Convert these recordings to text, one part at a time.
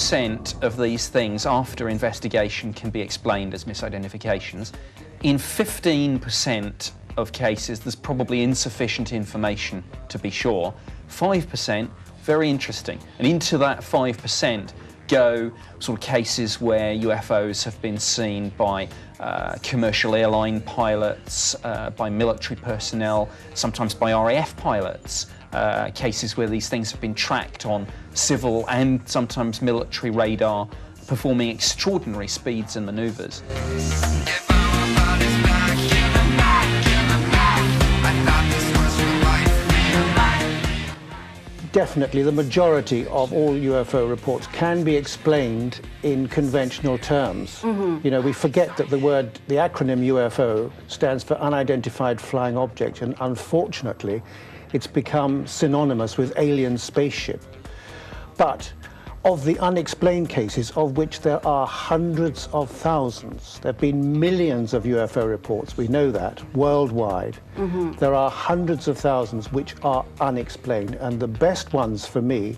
% of these things after investigation can be explained as misidentifications. In 15% of cases there's probably insufficient information to be sure. 5%, very interesting. And into that 5% go sort of cases where UFOs have been seen by commercial airline pilots, by military personnel, sometimes by RAF pilots. Cases where these things have been tracked on civil and sometimes military radar, performing extraordinary speeds and manoeuvres. Definitely, the majority of all UFO reports can be explained in conventional terms. You know, we forget that the acronym UFO stands for Unidentified Flying Object, and unfortunately, it's become synonymous with alien spaceship. But of the unexplained cases, of which there are hundreds of thousands, there have been millions of UFO reports, we know that, worldwide. There are hundreds of thousands which are unexplained, and the best ones for me,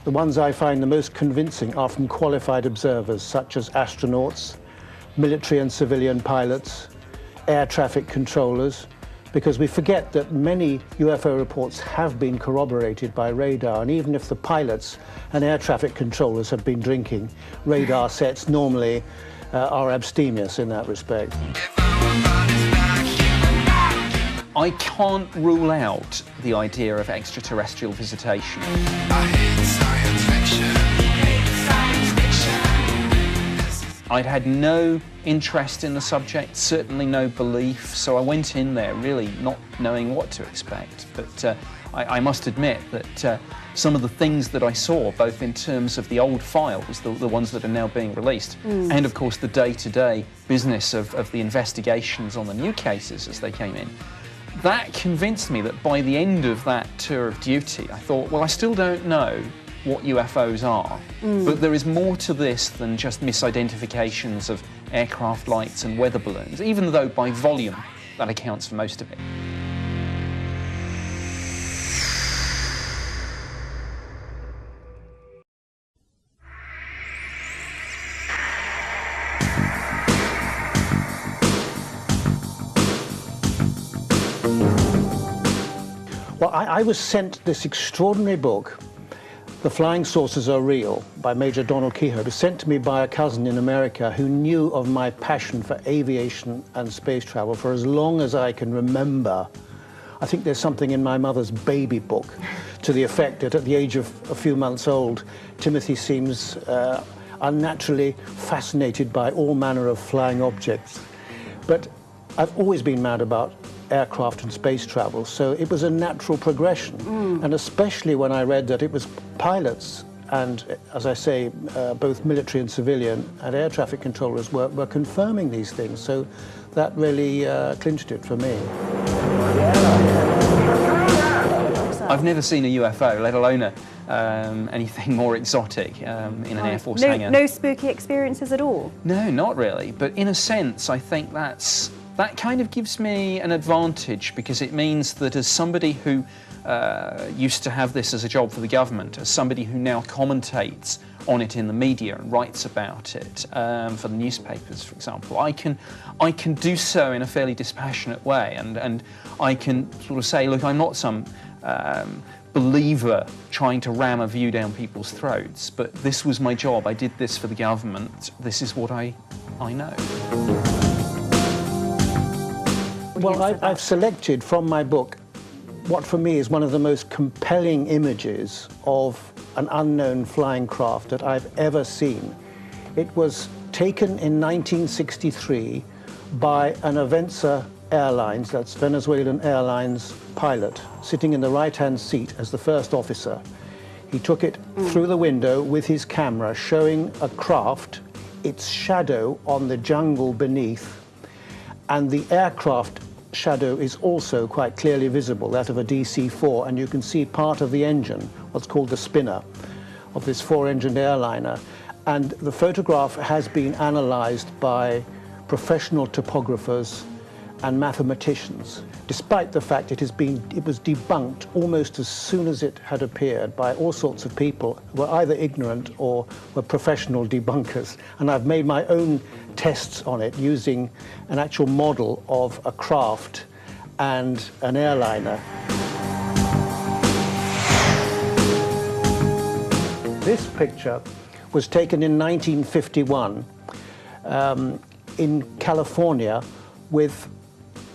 the ones I find the most convincing, are from qualified observers such as astronauts, military and civilian pilots, air traffic controllers, because we forget that many UFO reports have been corroborated by radar, and even if the pilots and air traffic controllers have been drinking, radar sets normally are abstemious in that respect. I can't rule out the idea of extraterrestrial visitation. I hate science fiction. I'd had no interest in the subject, certainly no belief, so I went in there really not knowing what to expect. But I must admit that some of the things that I saw, both in terms of the old files, the ones that are now being released, and of course the day-to-day business of the investigations on the new cases as they came in, that convinced me that by the end of that tour of duty, I thought, well, I still don't know what UFOs are, but there is more to this than just misidentifications of aircraft lights and weather balloons, even though by volume that accounts for most of it. Well, I was sent this extraordinary book, The Flying Saucers Are Real, by Major Donald Kehoe. It was sent to me by a cousin in America who knew of my passion for aviation and space travel for as long as I can remember. I think there's something in my mother's baby book to the effect that at the age of a few months old, Timothy seems unnaturally fascinated by all manner of flying objects. But I've always been mad about aircraft and space travel, so it was a natural progression. And especially when I read that it was pilots and, as I say, both military and civilian and air traffic controllers were confirming these things, so that really clinched it for me. I've never seen a UFO, let alone anything more exotic in an Air Force hangar. No spooky experiences at all? No, not really, but in a sense I think that kind of gives me an advantage, because it means that as somebody who used to have this as a job for the government, as somebody who now commentates on it in the media and writes about it for the newspapers, for example, I can do so in a fairly dispassionate way, and I can sort of say, look, I'm not some believer trying to ram a view down people's throats, but this was my job, I did this for the government, this is what I know. Well, I've selected from my book what for me is one of the most compelling images of an unknown flying craft that I've ever seen. It was taken in 1963 by an Avenza Airlines, that's Venezuelan Airlines pilot, sitting in the right-hand seat as the first officer. He took it through the window with his camera, showing a craft, its shadow on the jungle beneath, and the aircraft shadow is also quite clearly visible, that of a DC-4, and you can see part of the engine, what's called the spinner, of this four-engined airliner. And the photograph has been analyzed by professional topographers and mathematicians, despite the fact it was debunked almost as soon as it had appeared by all sorts of people who were either ignorant or were professional debunkers. And I've made my own tests on it using an actual model of a craft and an airliner. This picture was taken in 1951 in California with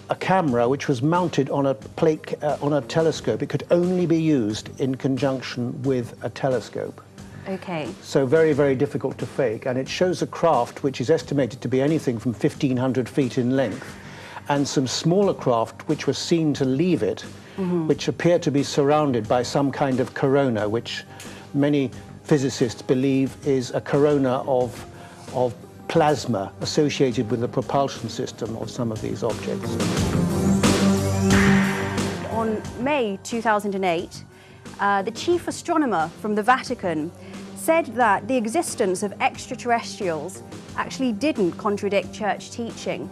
a camera which was mounted on a plate, on a telescope. It could only be used in conjunction with a telescope. Okay. So very, very difficult to fake. And it shows a craft which is estimated to be anything from 1,500 feet in length, and some smaller craft which were seen to leave it, which appear to be surrounded by some kind of corona, which many physicists believe is a corona of plasma associated with the propulsion system of some of these objects. On May 2008, the chief astronomer from the Vatican said that the existence of extraterrestrials actually didn't contradict church teaching.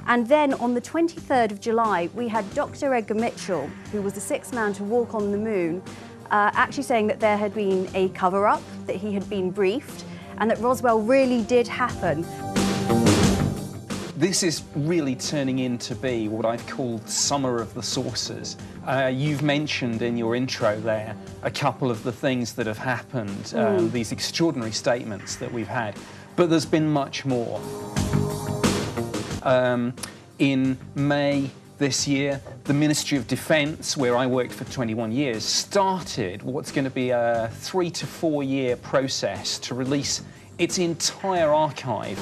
And then on the 23rd of July, we had Dr. Edgar Mitchell, who was the sixth man to walk on the moon, actually saying that there had been a cover-up, that he had been briefed, and that Roswell really did happen. This is really turning into be what I've called Summer of the Saucers. You've mentioned in your intro there a couple of the things that have happened, these extraordinary statements that we've had, but there's been much more. In May this year, the Ministry of Defence, where I worked for 21 years, started what's going to be a 3 to 4 year process to release its entire archive.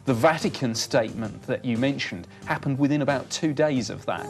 The Vatican statement that you mentioned happened within about 2 days of that.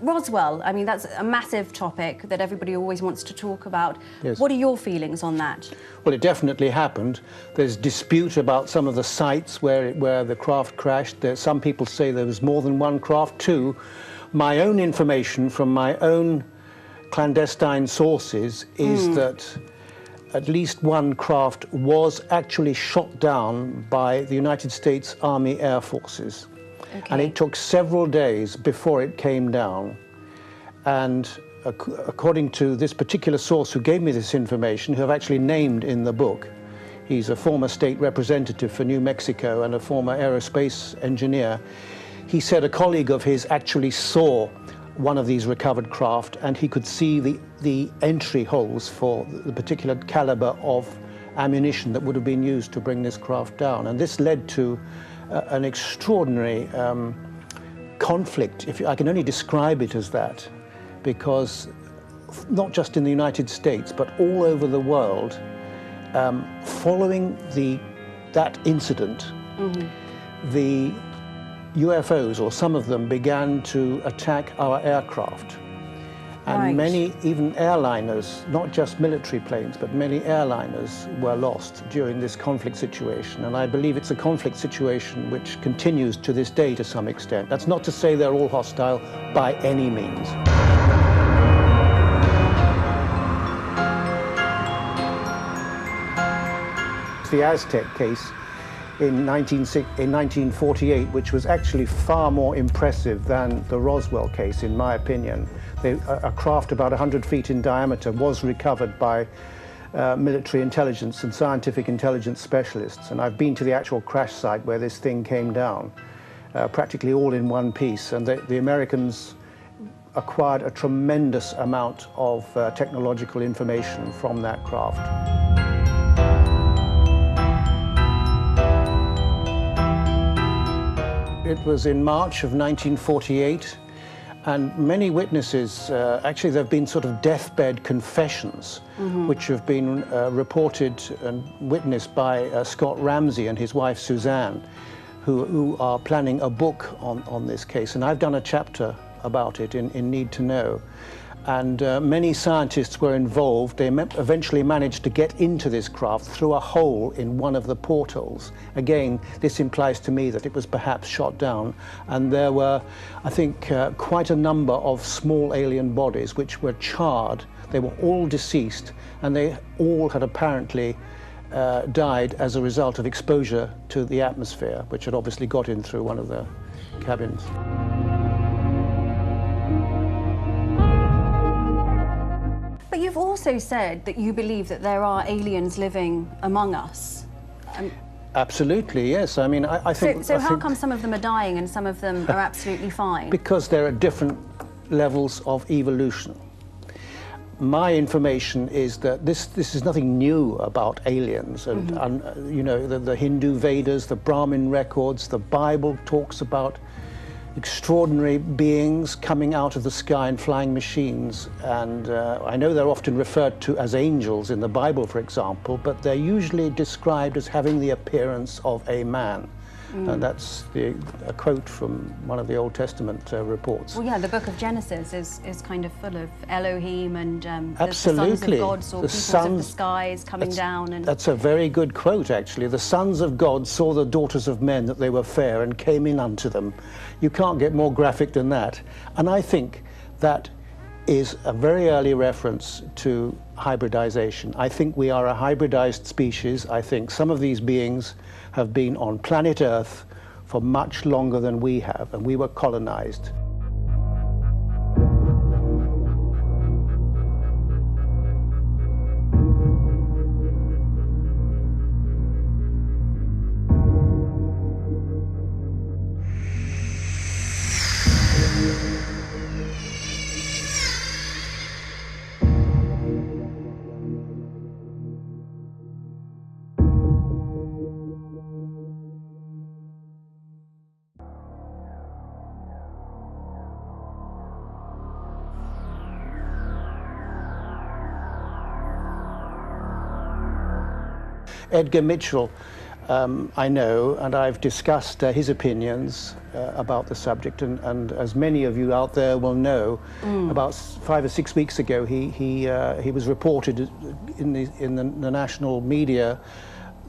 Roswell, I mean, that's a massive topic that everybody always wants to talk about. Yes. What are your feelings on that? Well, it definitely happened. There's dispute about some of the sites where the craft crashed. Some people say there was more than one craft, too. My own information from my own clandestine sources is that at least one craft was actually shot down by the United States Army Air Forces. Okay. And it took several days before it came down. And according to this particular source who gave me this information, who I've actually named in the book, he's a former state representative for New Mexico and a former aerospace engineer, he said a colleague of his actually saw one of these recovered craft, and he could see the entry holes for the particular caliber of ammunition that would have been used to bring this craft down. And this led to an extraordinary conflict, if I can only describe it as that, because not just in the United States, but all over the world, following that incident, the UFOs, or some of them, began to attack our aircraft. And many, even airliners, not just military planes, but many airliners were lost during this conflict situation. And I believe it's a conflict situation which continues to this day to some extent. That's not to say they're all hostile by any means. The Aztec case in 1948, which was actually far more impressive than the Roswell case, in my opinion. A craft about 100 feet in diameter was recovered by military intelligence and scientific intelligence specialists, and I've been to the actual crash site where this thing came down, practically all in one piece, and the Americans acquired a tremendous amount of technological information from that craft. It was in March of 1948, and many witnesses, actually there have been sort of deathbed confessions, which have been reported and witnessed by Scott Ramsey and his wife Suzanne, who are planning a book on this case. And I've done a chapter about it in Need to Know. And many scientists were involved. They eventually managed to get into this craft through a hole in one of the portholes. Again, this implies to me that it was perhaps shot down. And there were, I think, quite a number of small alien bodies which were charred. They were all deceased, and they all had apparently died as a result of exposure to the atmosphere, which had obviously got in through one of the cabins. But you've also said that you believe that there are aliens living among us. Absolutely, yes. I mean, I think... So how come some of them are dying and some of them are absolutely fine? Because there are different levels of evolution. My information is that this is nothing new about aliens, and you know, the Hindu Vedas, the Brahmin records, the Bible talks about extraordinary beings coming out of the sky in flying machines, and I know they're often referred to as angels in the Bible, for example, but they're usually described as having the appearance of a man. And that's a quote from one of the Old Testament reports. Well, yeah, the book of Genesis is kind of full of Elohim and Absolutely. the sons of God saw peoples of the skies coming down. And that's a very good quote, actually. The sons of God saw the daughters of men, that they were fair, and came in unto them. You can't get more graphic than that. And I think that is a very early reference to hybridization. I think we are a hybridized species. I think some of these beings have been on planet Earth for much longer than we have, and we were colonized. Edgar Mitchell, I know, and I've discussed his opinions about the subject, and as many of you out there will know, about 5 or 6 weeks ago, he was reported in the national media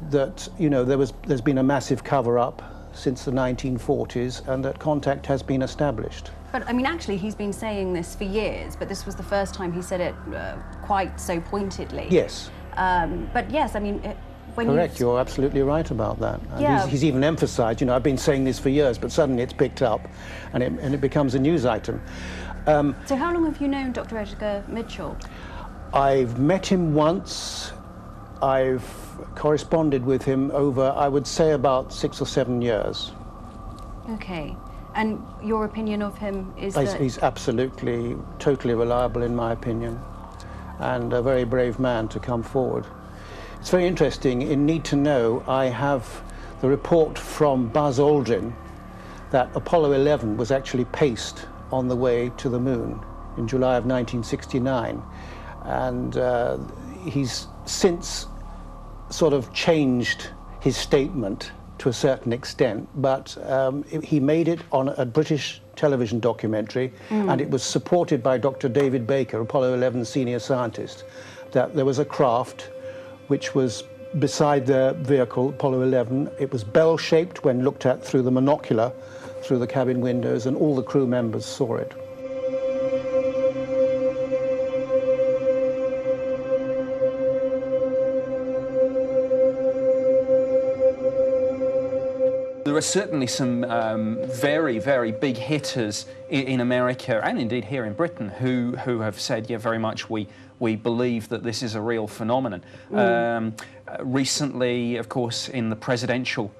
that, you know, there's been a massive cover-up since the 1940s, and that contact has been established. But I mean, actually, he's been saying this for years, but this was the first time he said it quite so pointedly. Yes. But yes, I mean, correct, you're absolutely right about that. And yeah. he's even emphasized, you know, I've been saying this for years, but suddenly it's picked up and it becomes a news item. So how long have you known Dr. Edgar Mitchell? I've met him once. I've corresponded with him over, I would say, about 6 or 7 years. Okay. And your opinion of him is that... He's absolutely, totally reliable, in my opinion, and a very brave man to come forward. It's very interesting. In Need to Know, I have the report from Buzz Aldrin that Apollo 11 was actually paced on the way to the moon in July of 1969. And he's since sort of changed his statement to a certain extent, but he made it on a British television documentary, and it was supported by Dr. David Baker, Apollo 11 senior scientist, that there was a craft which was beside the vehicle, Apollo 11. It was bell-shaped when looked at through the monocular, through the cabin windows, and all the crew members saw it. There are certainly some very, very big hitters in America, and indeed here in Britain, who have said, yeah, very much we believe that this is a real phenomenon. Recently, of course, in the presidential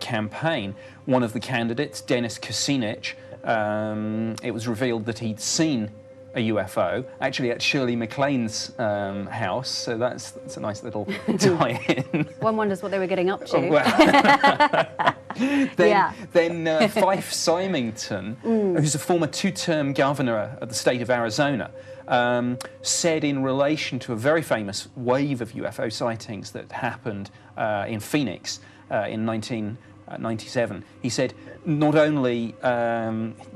campaign, one of the candidates, Dennis Kucinich, it was revealed that he'd seen a UFO, actually at Shirley MacLaine's house, so that's a nice little tie-in. One wonders what they were getting up to. Oh, well. Then Fife Symington, who's a former two-term governor of the state of Arizona, said in relation to a very famous wave of UFO sightings that happened in Phoenix in 1997, he said, not only,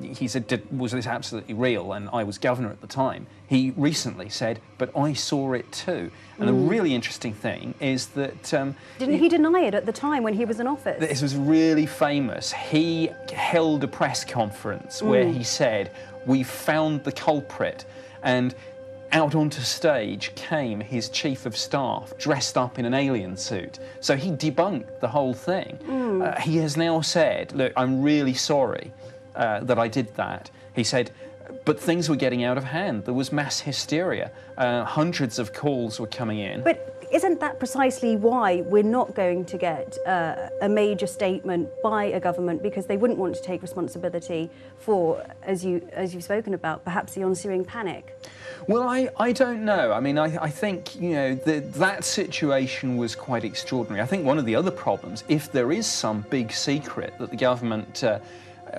he said, was this absolutely real, and I was governor at the time, he recently said, but I saw it too. And the really interesting thing is that... Didn't he deny it at the time when he was in office? This was really famous. He held a press conference where he said, we found the culprit, and out onto stage came his chief of staff dressed up in an alien suit. So he debunked the whole thing. He has now said, look, I'm really sorry that I did that. He said, but things were getting out of hand. There was mass hysteria. Hundreds of calls were coming in. But isn't that precisely why we're not going to get a major statement by a government, because they wouldn't want to take responsibility for, as you've spoken about, perhaps the ensuing panic? Well, I don't know. I mean, I think, you know, that situation was quite extraordinary. I think one of the other problems, if there is some big secret that the government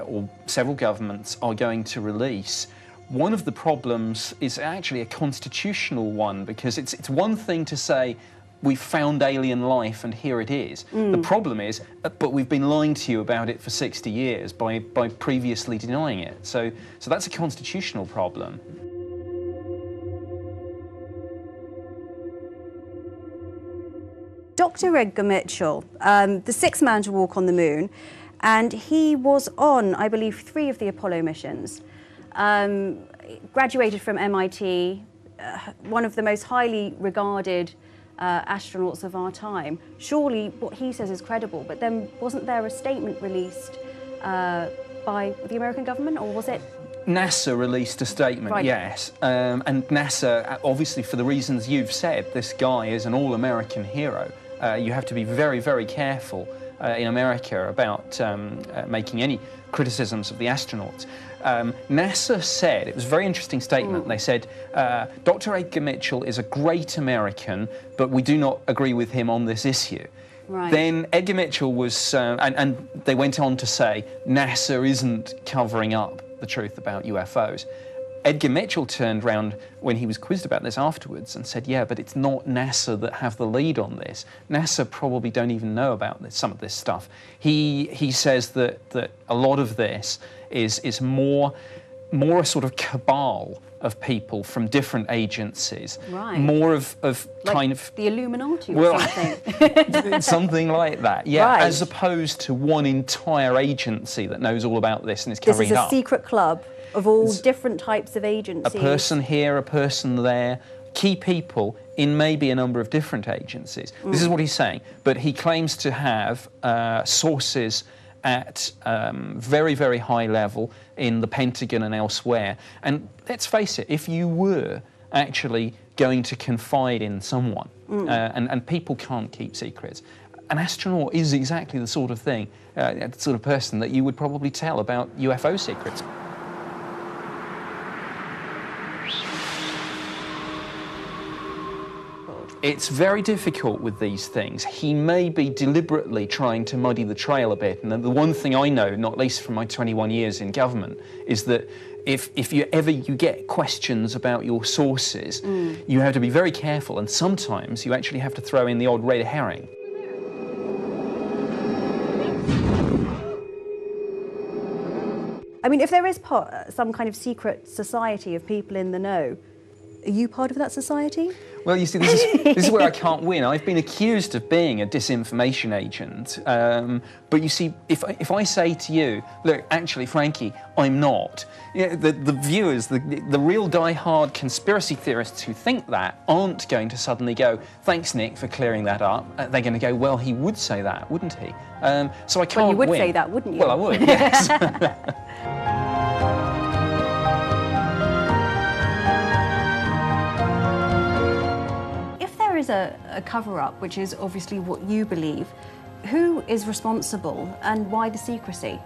or several governments are going to release, one of the problems is actually a constitutional one, because it's one thing to say, we've found alien life and here it is. The problem is, but we've been lying to you about it for 60 years by previously denying it. So that's a constitutional problem. Dr. Edgar Mitchell, the sixth man to walk on the moon, and he was on, I believe, 3 of the Apollo missions. Graduated from MIT, one of the most highly regarded astronauts of our time. Surely what he says is credible, but then wasn't there a statement released by the American government, or was it? NASA released a statement, right. Yes, and NASA, obviously for the reasons you've said, this guy is an all-American hero. You have to be very, very careful in America about making any criticisms of the astronauts. NASA said, it was a very interesting statement, they said, Dr. Edgar Mitchell is a great American, but we do not agree with him on this issue. Right. Then Edgar Mitchell was, and they went on to say, NASA isn't covering up the truth about UFOs. Edgar Mitchell turned round when he was quizzed about this afterwards and said, yeah, but it's not NASA that have the lead on this. NASA probably don't even know about this, some of this stuff. He says that a lot of this is more a sort of cabal of people from different agencies. Right. More of like kind of... the Illuminati or something. Something like that, yeah, right. As opposed to one entire agency that knows all about this and is covering it up. This is a secret club of all different types of agencies. A person here, a person there, key people in maybe a number of different agencies. This is what he's saying, but he claims to have sources at very, very high level in the Pentagon and elsewhere. And let's face it, if you were actually going to confide in someone, and people can't keep secrets, an astronaut is exactly the sort of thing, the sort of person that you would probably tell about UFO secrets. It's very difficult with these things. He may be deliberately trying to muddy the trail a bit, and the one thing I know, not least from my 21 years in government, is that if you get questions about your sources, you have to be very careful, and sometimes you actually have to throw in the odd red herring. I mean, if there is some kind of secret society of people in the know, are you part of that society? Well, you see, this is where I can't win. I've been accused of being a disinformation agent, but you see, if I say to you, look, actually, Frankie, I'm not, you know, the viewers, the real die-hard conspiracy theorists who think that aren't going to suddenly go, thanks, Nick, for clearing that up. They're going to go, well, he would say that, wouldn't he? So I can't win. Well, you would say that, wouldn't you? Well, I would, yes. Is a cover-up, which is obviously what you believe, who is responsible and why the secrecy?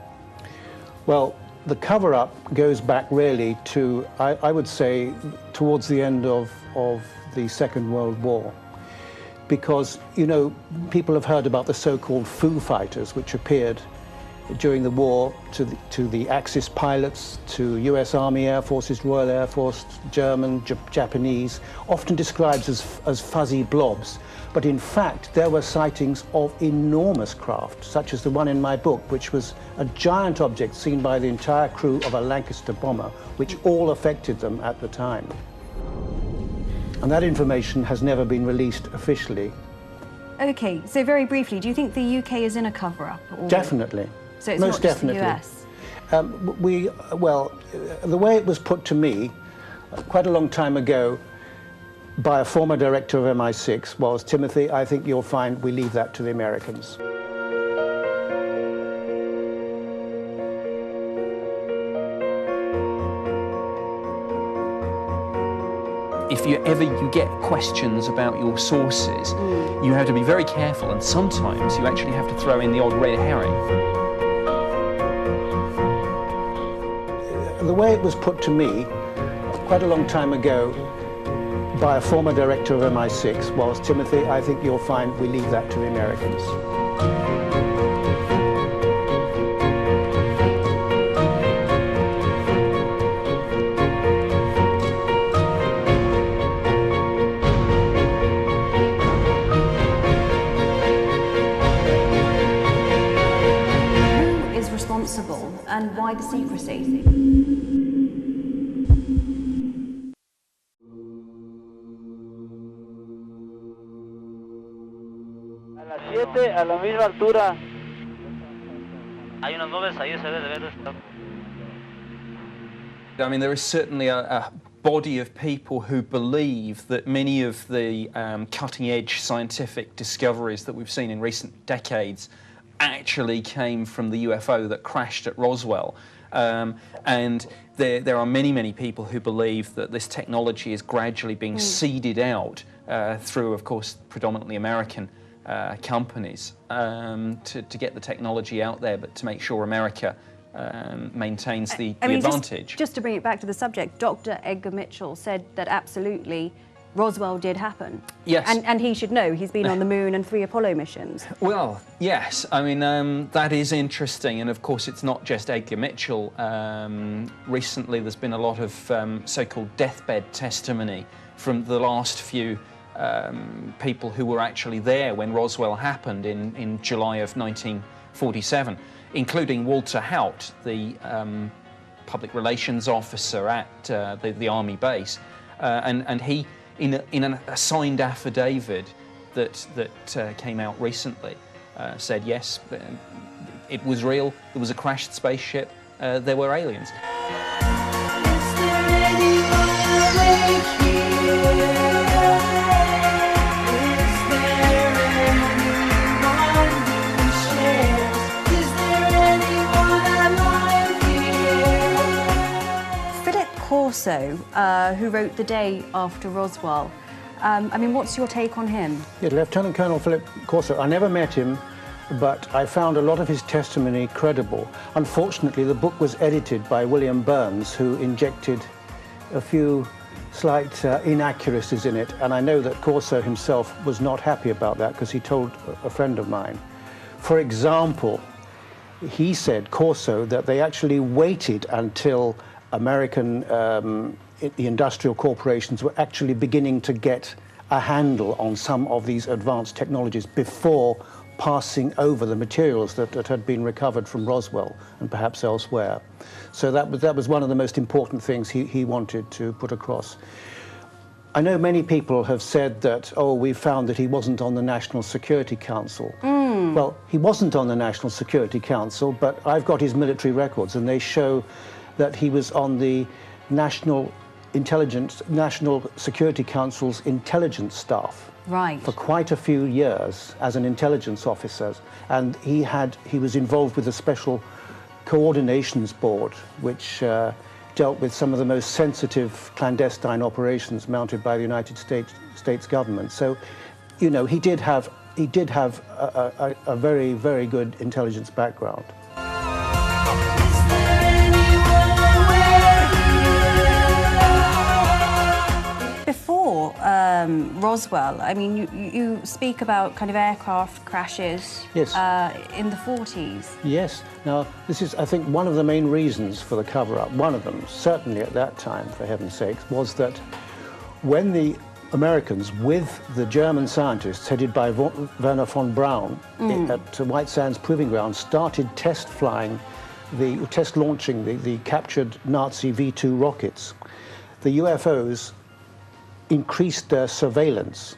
Well, The cover-up goes back really to, I would say, towards the end of the Second World War. Because, you know, people have heard about the so-called Foo Fighters, which appeared during the war to the Axis pilots, to US Army Air Forces, Royal Air Force, German, Japanese, often described as fuzzy blobs. But in fact, there were sightings of enormous craft, such as the one in my book, which was a giant object seen by the entire crew of a Lancaster bomber, which all affected them at the time. And that information has never been released officially. Okay, so very briefly, do you think the UK is in a cover-up? Definitely. So it's most not just definitely. The US? Well, the way it was put to me quite a long time ago by a former director of MI6 was, Timothy, I think you'll find we leave that to the Americans. If you get questions about your sources, you have to be very careful, and sometimes you actually have to throw in the odd red herring. The way it was put to me quite a long time ago by a former director of MI6 was, Timothy, I think you'll find we leave that to the Americans. Who is responsible and why the secrecy? A la misma altura. Hay unas nubes ahí, se debe de estar. I mean, there is certainly a body of people who believe that many of the cutting-edge scientific discoveries that we've seen in recent decades actually came from the UFO that crashed at Roswell. And there are many people who believe that this technology is gradually being seeded out through, of course, predominantly American companies to get the technology out there, but to make sure America maintains the advantage. Just to bring it back to the subject, Dr. Edgar Mitchell said that absolutely Roswell did happen. Yes. And he should know, he's been on the moon and 3 Apollo missions. Well, yes, I mean, that is interesting, and of course it's not just Edgar Mitchell. Recently there's been a lot of so-called deathbed testimony from the last few people who were actually there when Roswell happened in July of 1947, including Walter Haut, the public relations officer at the Army base, and he, in a signed affidavit that came out recently, said yes, it was real, there was a crashed spaceship, there were aliens. Is there anyone awake here? Corso, who wrote The Day After Roswell. I mean, what's your take on him? Yeah, Lieutenant Colonel Philip Corso. I never met him, but I found a lot of his testimony credible. Unfortunately, the book was edited by William Burns, who injected a few slight inaccuracies in it, and I know that Corso himself was not happy about that because he told a friend of mine. For example, he said, Corso, that they actually waited until American the industrial corporations were actually beginning to get a handle on some of these advanced technologies before passing over the materials that had been recovered from Roswell and perhaps elsewhere. So that was one of the most important things he wanted to put across. I know many people have said that, oh, we found that he wasn't on the National Security Council. Well, he wasn't on the National Security Council, but I've got his military records, and they show that he was on the National Security Council's intelligence staff for quite a few years as an intelligence officer, and he was involved with a special coordinations board which dealt with some of the most sensitive clandestine operations mounted by the United States government. So, you know, he did have a very good intelligence background. Is there anyone Roswell, I mean, you speak about kind of aircraft crashes Yes. In the 40s. Yes. Now, this is, I think, one of the main reasons for the cover-up. One of them, certainly at that time, for heaven's sakes, was that when the Americans, with the German scientists headed by Werner von Braun at White Sands Proving Ground, started test launching the captured Nazi V-2 rockets, the UFOs increased their surveillance,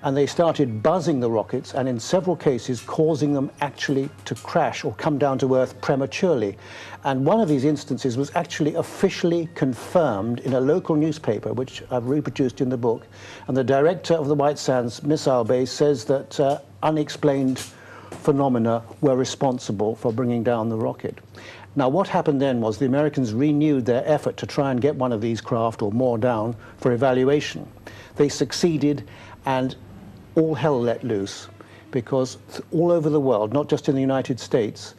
and they started buzzing the rockets and in several cases causing them actually to crash or come down to Earth prematurely. And one of these instances was actually officially confirmed in a local newspaper, which I've reproduced in the book. And the director of the White Sands missile base says that unexplained phenomena were responsible for bringing down the rocket. Now, what happened then was the Americans renewed their effort to try and get one of these craft or more down for evaluation. They succeeded, and all hell let loose, because all over the world, not just in the United States,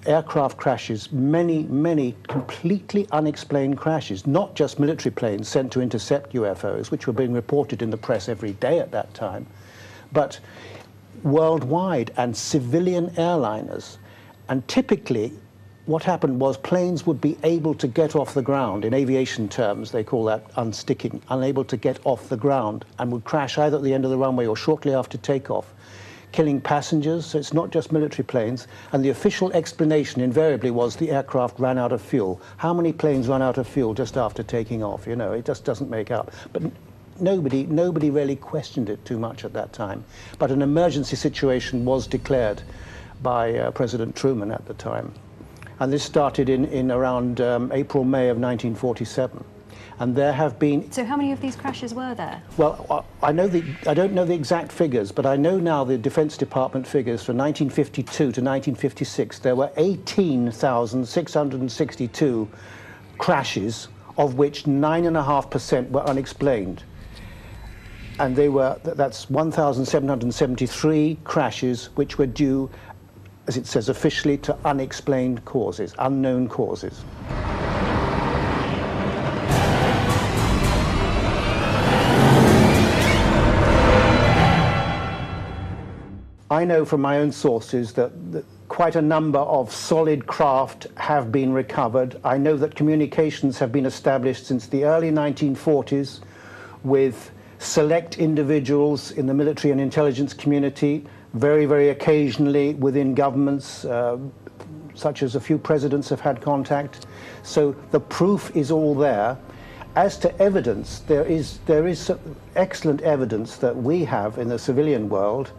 aircraft crashes, many completely unexplained crashes, not just military planes sent to intercept UFOs, which were being reported in the press every day at that time, but worldwide, and civilian airliners. And typically, what happened was planes would be able to get off the ground. In aviation terms, they call that unsticking, unable to get off the ground, and would crash either at the end of the runway or shortly after takeoff, killing passengers. So it's not just military planes. And the official explanation invariably was the aircraft ran out of fuel. How many planes run out of fuel just after taking off? You know, it just doesn't make up. But nobody really questioned it too much at that time. But an emergency situation was declared by President Truman at the time. And this started in around April, May of 1947. And there have been... So how many of these crashes were there? Well, I don't know the exact figures, but I know now the Defense Department figures for 1952 to 1956. There were 18,662 crashes, of which 9.5% were unexplained. And that's 1,773 crashes which were due, as it says officially, to unexplained causes, unknown causes. I know from my own sources that quite a number of solid craft have been recovered. I know that communications have been established since the early 1940s with select individuals in the military and intelligence community, very occasionally within governments, such as a few presidents have had contact. So the proof is all there. As to evidence, there is excellent evidence that we have in the civilian world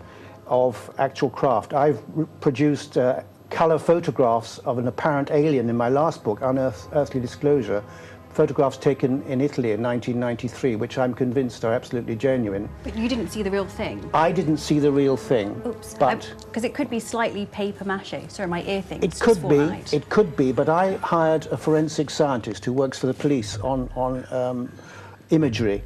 of actual craft. I've produced color photographs of an apparent alien in my last book, Unearthly Disclosure, photographs taken in Italy in 1993, which I'm convinced are absolutely genuine. But you didn't see the real thing? I didn't see the real thing. Oops. But because it could be slightly paper mache. Sorry, my ear thing. It could be, but I hired a forensic scientist who works for the police on imagery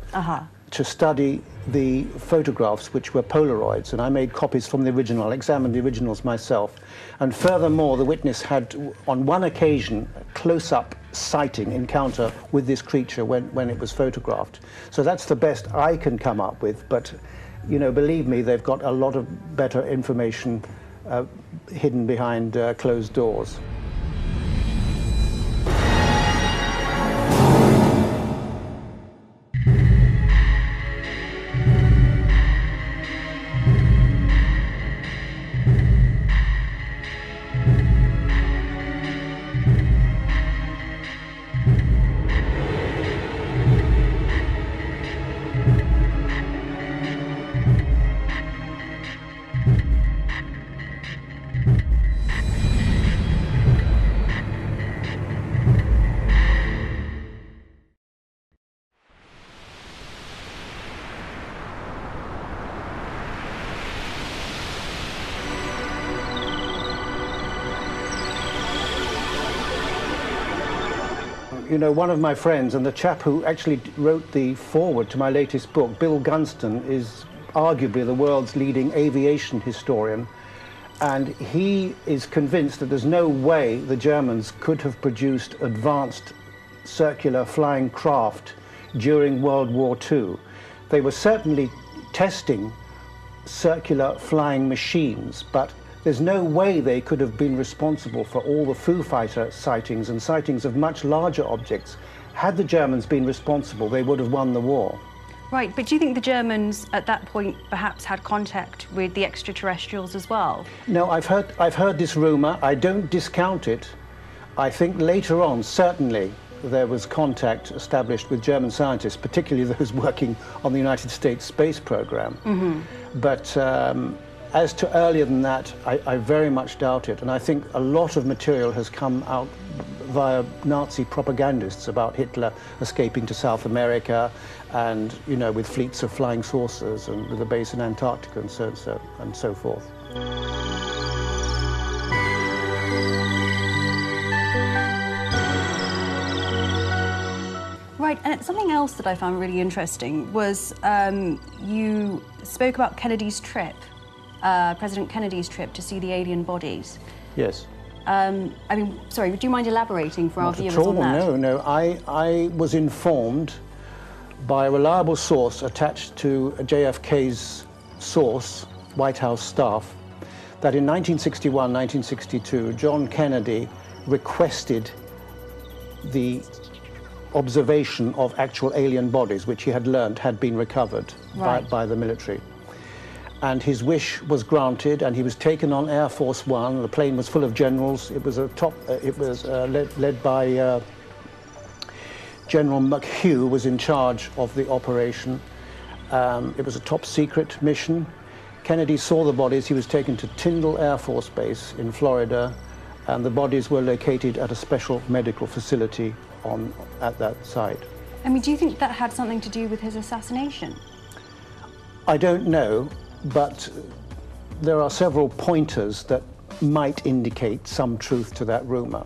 to study the photographs, which were Polaroids, and I made copies from the original. I examined the originals myself. And furthermore, the witness had, on one occasion, a close-up sighting encounter with this creature when it was photographed. So that's the best I can come up with, but, you know, believe me, they've got a lot of better information hidden behind closed doors. You know, one of my friends, and the chap who actually wrote the foreword to my latest book, Bill Gunston, is arguably the world's leading aviation historian, and he is convinced that there's no way the Germans could have produced advanced circular flying craft during World War II. They were certainly testing circular flying machines, but there's no way they could have been responsible for all the Foo Fighter sightings and sightings of much larger objects. Had the Germans been responsible, they would have won the war. Right, but do you think the Germans at that point perhaps had contact with the extraterrestrials as well? No, I've heard this rumor. I don't discount it. I think later on, certainly, there was contact established with German scientists, particularly those working on the United States space program. But as to earlier than that, I very much doubt it. And I think a lot of material has come out via Nazi propagandists about Hitler escaping to South America and, you know, with fleets of flying saucers and with a base in Antarctica and so forth. Right, and something else that I found really interesting was you spoke about Kennedy's trip, President Kennedy's trip to see the alien bodies. Yes. I mean, sorry, would you mind elaborating for our viewers on that? No. I was informed by a reliable source attached to JFK's source, White House staff, that in 1961, 1962, John Kennedy requested the observation of actual alien bodies, which he had learned had been recovered by the military. And his wish was granted, and he was taken on Air Force One. The plane was full of generals. It was led by General McHugh, was in charge of the operation. It was a top secret mission. Kennedy saw the bodies. He was taken to Tyndall Air Force Base in Florida, and the bodies were located at a special medical facility at that site. I mean, do you think that had something to do with his assassination? I don't know, but there are several pointers that might indicate some truth to that rumor.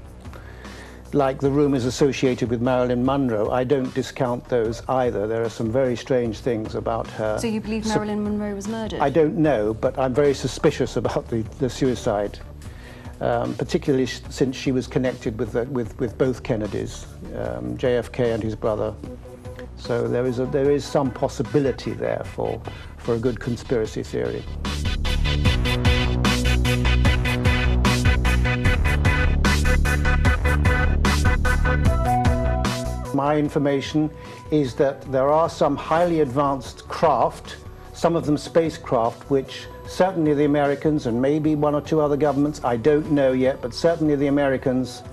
Like the rumors associated with Marilyn Monroe, I don't discount those either. There are some very strange things about her. So you believe Marilyn Monroe was murdered? I don't know, but I'm very suspicious about the suicide, particularly since she was connected with both Kennedys, JFK and his brother. So there is some possibility there for a good conspiracy theory. My information is that there are some highly advanced craft, some of them spacecraft, which certainly the Americans and maybe one or two other governments, I don't know yet, but certainly the Americans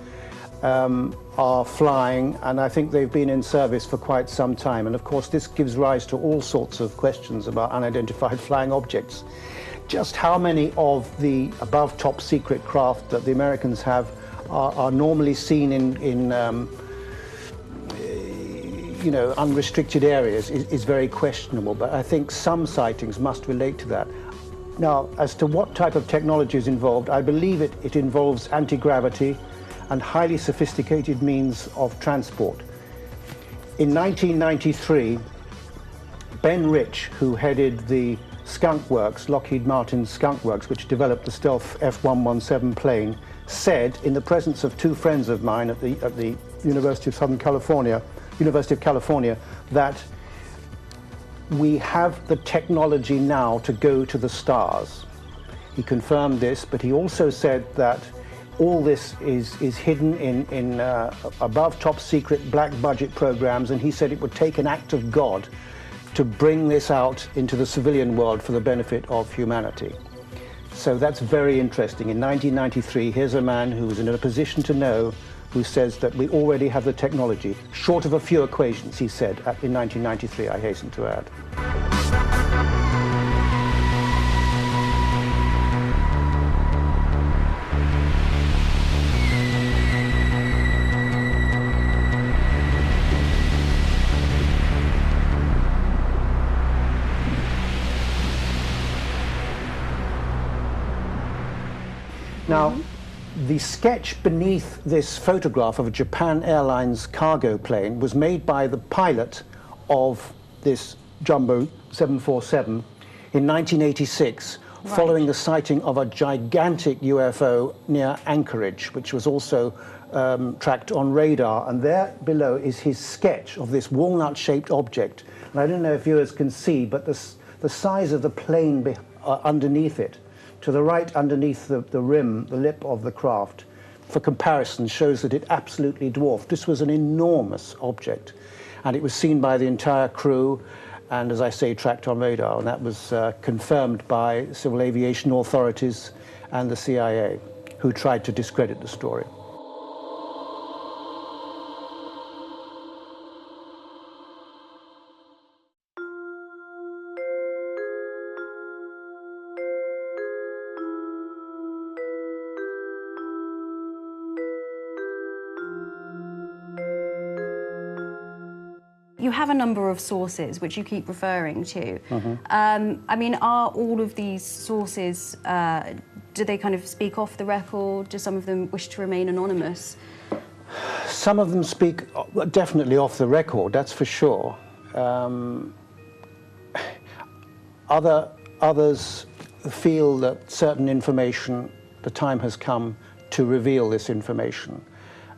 are flying, and I think they've been in service for quite some time. And of course this gives rise to all sorts of questions about unidentified flying objects. Just how many of the above top secret craft that the Americans have are normally seen in you know, unrestricted areas is very questionable, but I think some sightings must relate to that. Now, as to what type of technology is involved, I believe it involves anti-gravity and highly sophisticated means of transport. In 1993, Ben Rich, who headed the Skunk Works, Lockheed Martin's Skunk Works, which developed the stealth F-117 plane, said in the presence of two friends of mine at the University of California, that we have the technology now to go to the stars. He confirmed this, but he also said that all this is hidden in above top secret black budget programs, and he said it would take an act of God to bring this out into the civilian world for the benefit of humanity. So that's very interesting. In 1993, here's a man who was in a position to know, who says that we already have the technology, short of a few equations, he said, in 1993, I hasten to add. Now, the sketch beneath this photograph of a Japan Airlines cargo plane was made by the pilot of this Jumbo 747 in 1986, following the sighting of a gigantic UFO near Anchorage, which was also tracked on radar, and there below is his sketch of this walnut-shaped object. And I don't know if viewers can see, but the size of the plane underneath it, to the right underneath the rim, the lip of the craft, for comparison, shows that it absolutely dwarfed. This was an enormous object, and it was seen by the entire crew, and as I say, tracked on radar, and that was confirmed by civil aviation authorities and the CIA, who tried to discredit the story. You have a number of sources which you keep referring to. I mean, are all of these sources, do they kind of speak off the record? Do some of them wish to remain anonymous? Some of them speak definitely off the record, that's for sure. Others feel that certain information, the time has come to reveal this information.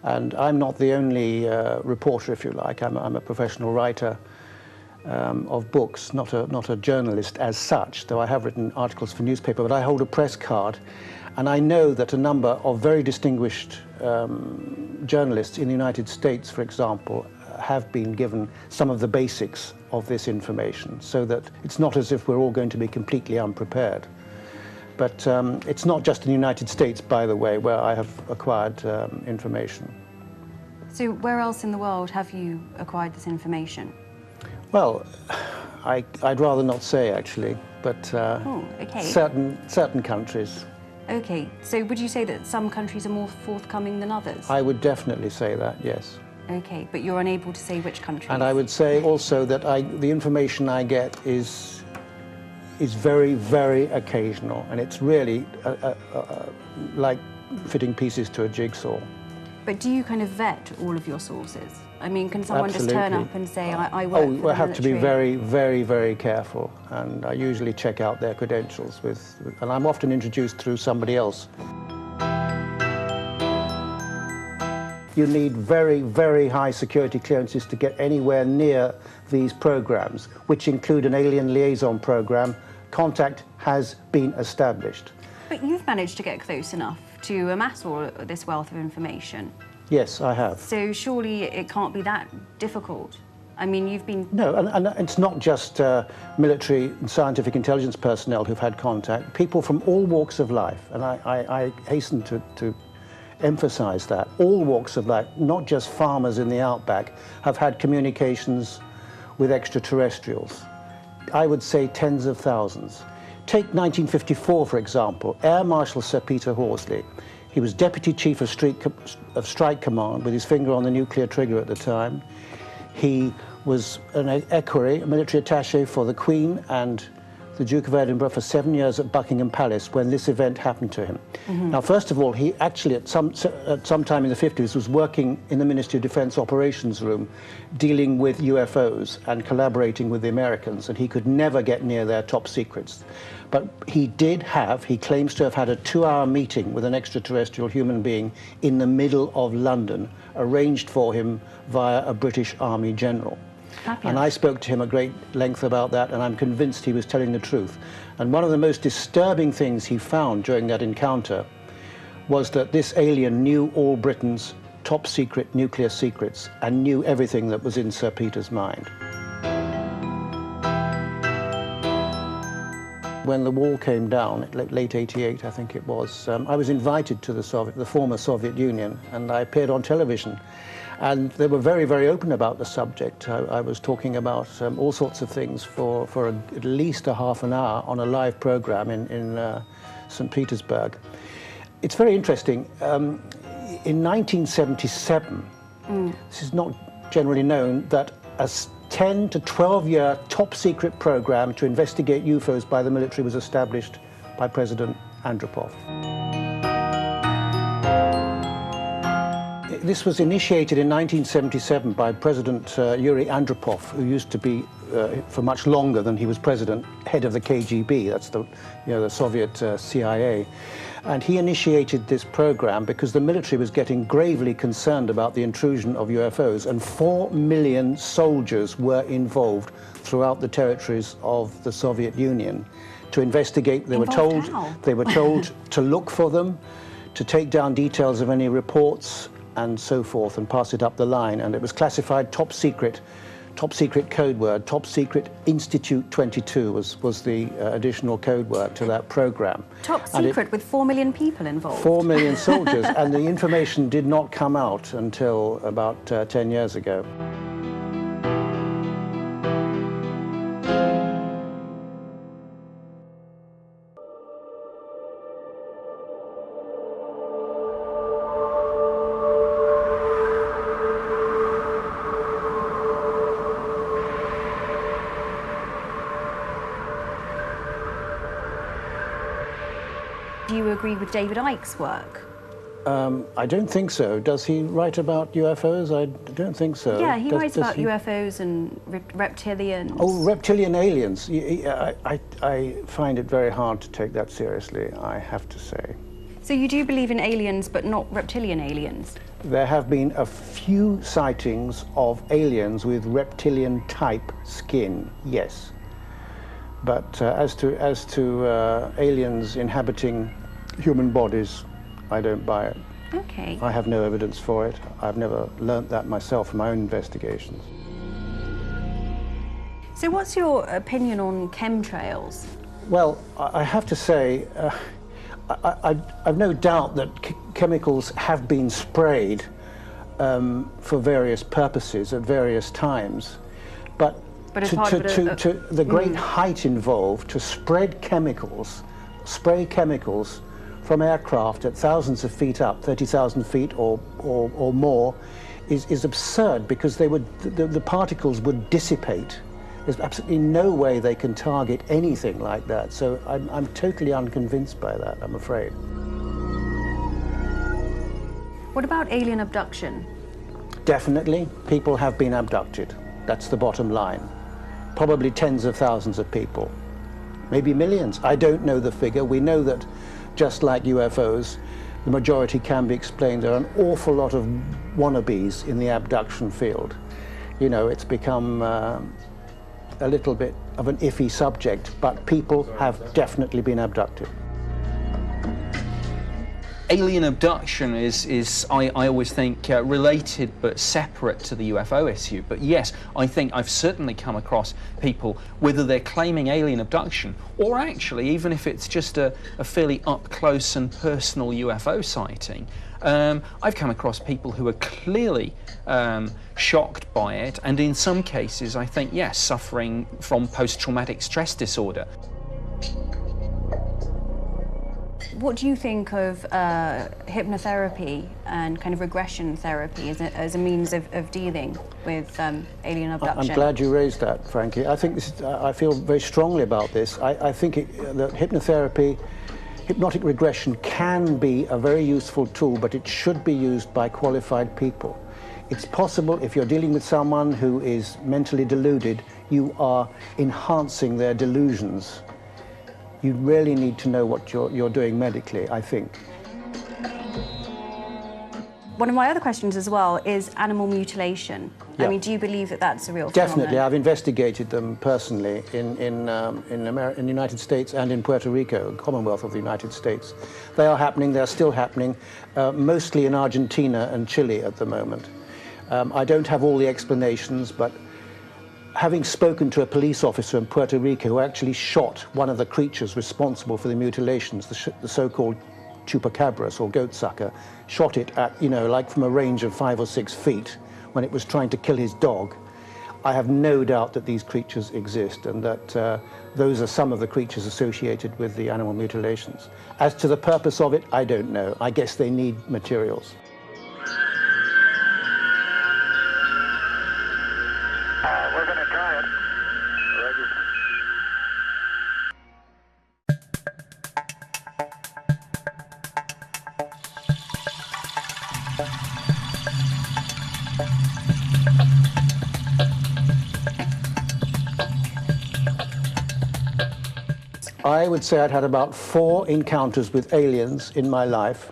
And I'm not the only reporter, if you like. I'm a professional writer of books, not a journalist as such, though I have written articles for newspaper, but I hold a press card. And I know that a number of very distinguished journalists in the United States, for example, have been given some of the basics of this information, so that it's not as if we're all going to be completely unprepared. But it's not just in the United States, by the way, where I have acquired information. So where else in the world have you acquired this information? Well, I'd rather not say, actually, but certain countries. Okay, so would you say that some countries are more forthcoming than others? I would definitely say that, yes. Okay, but you're unable to say which countries? And I would say also that the information I get is very, very occasional, and it's really like fitting pieces to a jigsaw. But do you kind of vet all of your sources? I mean, can someone Absolutely. just turn up and say, I work for the military? I have to be very, very, very careful, and I usually check out their credentials and I'm often introduced through somebody else. You need very, very high security clearances to get anywhere near these programs, which include an alien liaison program. Contact has been established. But you've managed to get close enough to amass all this wealth of information. Yes, I have. So surely it can't be that difficult. I mean, you've been... No, and it's not just military and scientific intelligence personnel who've had contact. People from all walks of life, and I hasten to emphasize that. All walks of life, not just farmers in the outback, have had communications with extraterrestrials. I would say tens of thousands. Take 1954, for example, Air Marshal Sir Peter Horsley. He was Deputy Chief of Strike Command with his finger on the nuclear trigger at the time. He was an equerry, a military attaché for the Queen and the Duke of Edinburgh for 7 years at Buckingham Palace when this event happened to him. Now, first of all, he actually at some time in the 50s was working in the Ministry of Defense Operations Room dealing with UFOs and collaborating with the Americans, and he could never get near their top secrets. But he claims to have had a 2-hour meeting with an extraterrestrial human being in the middle of London, arranged for him via a British Army general. Fabulous. And I spoke to him at great length about that, and I'm convinced he was telling the truth. And one of the most disturbing things he found during that encounter was that this alien knew all Britain's top secret nuclear secrets and knew everything that was in Sir Peter's mind. When the wall came down, late '88, I think it was, I was invited to the former Soviet Union, and I appeared on television. And they were very, very open about the subject. I was talking about all sorts of things for at least a half an hour on a live program in St. Petersburg. It's very interesting. In 1977, this is not generally known, that a 10 to 12-year top-secret program to investigate UFOs by the military was established by President Andropov. this was initiated in 1977 by President Yuri Andropov, who used to be, for much longer than he was president, head of the KGB. That's the Soviet CIA. And he initiated this program because the military was getting gravely concerned about the intrusion of UFOs, and 4 million soldiers were involved throughout the territories of the Soviet Union to investigate. They were told to look for them, to take down details of any reports and so forth and pass it up the line. And it was classified top secret code word. Top secret Institute 22 was the additional code word to that program. Top secret with 4 million people involved. 4 million soldiers, and the information did not come out until about 10 years ago. Do you agree with David Icke's work? I don't think so. Does he write about UFOs? I don't think so. Yeah, he writes about UFOs and reptilians. Oh, reptilian aliens. I find it very hard to take that seriously, I have to say. So you do believe in aliens, but not reptilian aliens? There have been a few sightings of aliens with reptilian-type skin, yes. But as to aliens inhabiting human bodies, I don't buy it. Okay. I have no evidence for it. I've never learnt that myself from my own investigations. So what's your opinion on chemtrails? Well, I have to say, I've no doubt that chemicals have been sprayed for various purposes at various times, but to the great height involved to spray chemicals from aircraft at thousands of feet up, 30,000 feet or more, is absurd, because the particles would dissipate. There's absolutely no way they can target anything like that. So I'm totally unconvinced by that, I'm afraid. What about alien abduction? Definitely, people have been abducted. That's the bottom line. Probably tens of thousands of people, maybe millions. I don't know the figure. We know that, just like UFOs, the majority can be explained. There are an awful lot of wannabes in the abduction field. You know, it's become a little bit of an iffy subject, but people have definitely been abducted. Alien abduction is I always think, related but separate to the UFO issue. But yes, I think I've certainly come across people, whether they're claiming alien abduction or actually, even if it's just a fairly up-close and personal UFO sighting, I've come across people who are clearly shocked by it, and in some cases, I think, yes, suffering from post-traumatic stress disorder. What do you think of hypnotherapy and kind of regression therapy as a means of dealing with alien abduction? I'm glad you raised that, Frankie. I think I feel very strongly about this. I think that hypnotherapy, hypnotic regression can be a very useful tool, but it should be used by qualified people. It's possible, if you're dealing with someone who is mentally deluded, you are enhancing their delusions. You really need to know what you're doing medically, I think. One of my other questions as well is animal mutilation. Yeah. I mean, do you believe that that's a real Definitely. phenomenon? I've investigated them personally in the United States and in Puerto Rico, Commonwealth of the United States. They are happening, they're still happening, mostly in Argentina and Chile at the moment. I don't have all the explanations, but having spoken to a police officer in Puerto Rico who actually shot one of the creatures responsible for the mutilations, the so-called chupacabras or goat sucker, shot it at, you know, like from a range of 5 or 6 feet when it was trying to kill his dog. I have no doubt that these creatures exist and that those are some of the creatures associated with the animal mutilations. As to the purpose of it, I don't know. I guess they need materials. We're going to try it. Roger. I would say I'd had about 4 encounters with aliens in my life,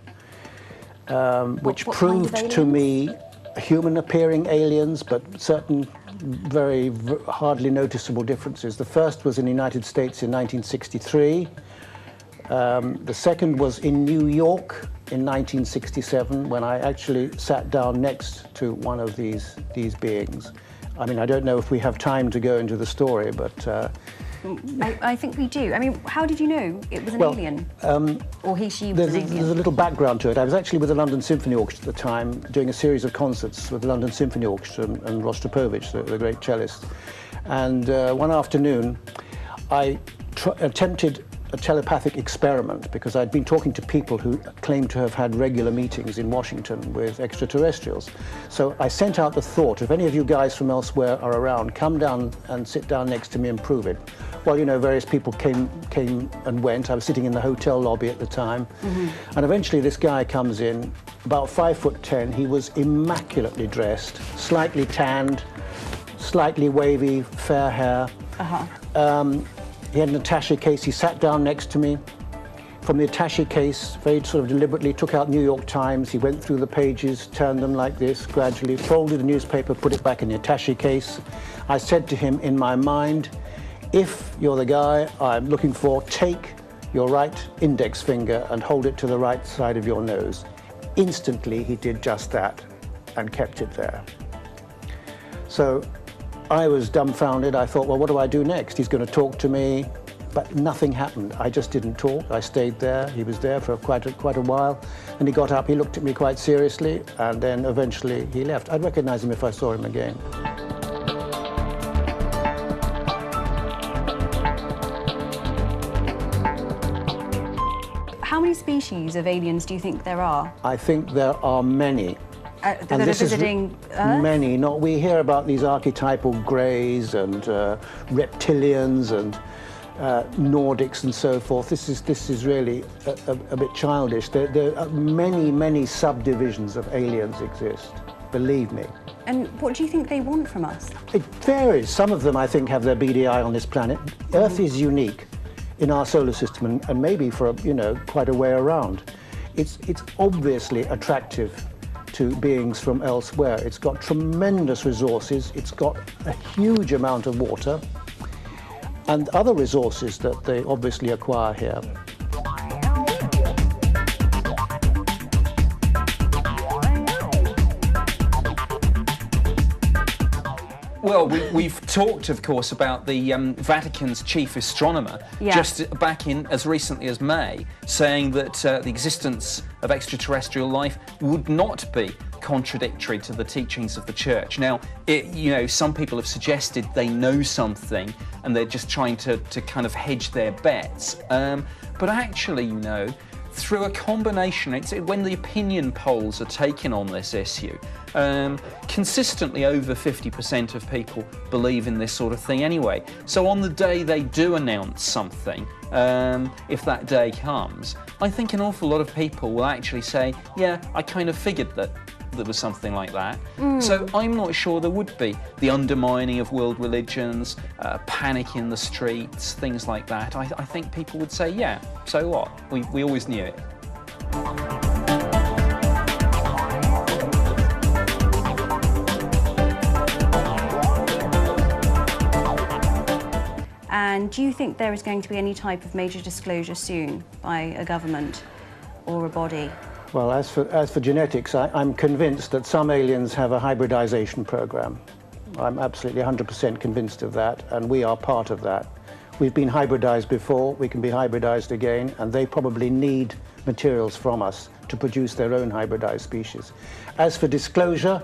which what kind of proved to me human-appearing aliens, but certain very hardly noticeable differences. The first was in the United States in 1963. The second was in New York in 1967, when I actually sat down next to one of these beings. I mean, I don't know if we have time to go into the story, but... I think we do. I mean, how did you know it was an alien? Or he, she was an alien? There's a little background to it. I was actually with the London Symphony Orchestra at the time, doing a series of concerts with the London Symphony Orchestra and Rostropovich, the great cellist. And one afternoon, I attempted a telepathic experiment because I'd been talking to people who claimed to have had regular meetings in Washington with extraterrestrials. So I sent out the thought, if any of you guys from elsewhere are around, come down and sit down next to me and prove it. Well, you know, various people came and went. I was sitting in the hotel lobby at the time. And eventually this guy comes in, about 5'10". He was immaculately dressed, slightly tanned, slightly wavy, fair hair. He had an attaché case. He sat down next to me. From the attaché case, very sort of deliberately took out New York Times. He went through the pages, turned them like this, gradually folded the newspaper, put it back in the attaché case. I said to him in my mind, if you're the guy I'm looking for, take your right index finger and hold it to the right side of your nose. Instantly, he did just that and kept it there. So I was dumbfounded. I thought, well, what do I do next? He's going to talk to me, but nothing happened. I just didn't talk. I stayed there. He was there for quite a while. And he got up, he looked at me quite seriously, and then eventually he left. I'd recognize him if I saw him again. How many species of aliens do you think there are? I think there are many. That are visiting Earth? Many. We hear about these archetypal greys and reptilians and Nordics and so forth. This is really a bit childish. There are many subdivisions of aliens exist, believe me. And what do you think they want from us? It varies. Some of them, I think, have their beady eye on this planet. Earth is unique in our solar system and maybe for, quite a way around. It's obviously attractive to beings from elsewhere. It's got tremendous resources, it's got a huge amount of water, and other resources that they obviously acquire here. Well, we've talked, of course, about the Vatican's chief astronomer just back in as recently as May, saying that the existence of extraterrestrial life would not be contradictory to the teachings of the Church. Now, some people have suggested they know something and they're just trying to kind of hedge their bets. But actually, through a combination, when the opinion polls are taken on this issue, consistently over 50% of people believe in this sort of thing anyway. So on the day they do announce something, if that day comes, I think an awful lot of people will actually say, yeah, I kind of figured that there was something like that. So I'm not sure there would be the undermining of world religions, panic in the streets, things like that. I think people would say, yeah, so what? We always knew it. And do you think there is going to be any type of major disclosure soon by a government or a body? Well, as for genetics, I'm convinced that some aliens have a hybridization program. I'm absolutely 100% convinced of that, and we are part of that. We've been hybridized before, we can be hybridized again, and they probably need materials from us to produce their own hybridized species. As for disclosure,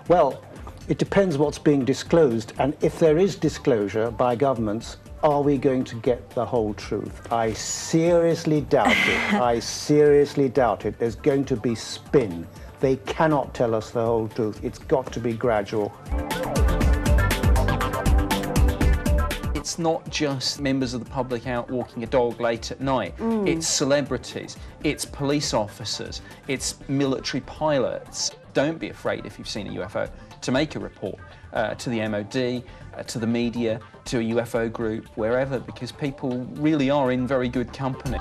well, it depends what's being disclosed, and if there is disclosure by governments, are we going to get the whole truth? I seriously doubt it. I seriously doubt it. There's going to be spin. They cannot tell us the whole truth. It's got to be gradual. It's not just members of the public out walking a dog late at night. It's celebrities, it's police officers, it's military pilots. Don't be afraid if you've seen a UFO to make a report to the MOD. to the media, to a UFO group, wherever, because people really are in very good company.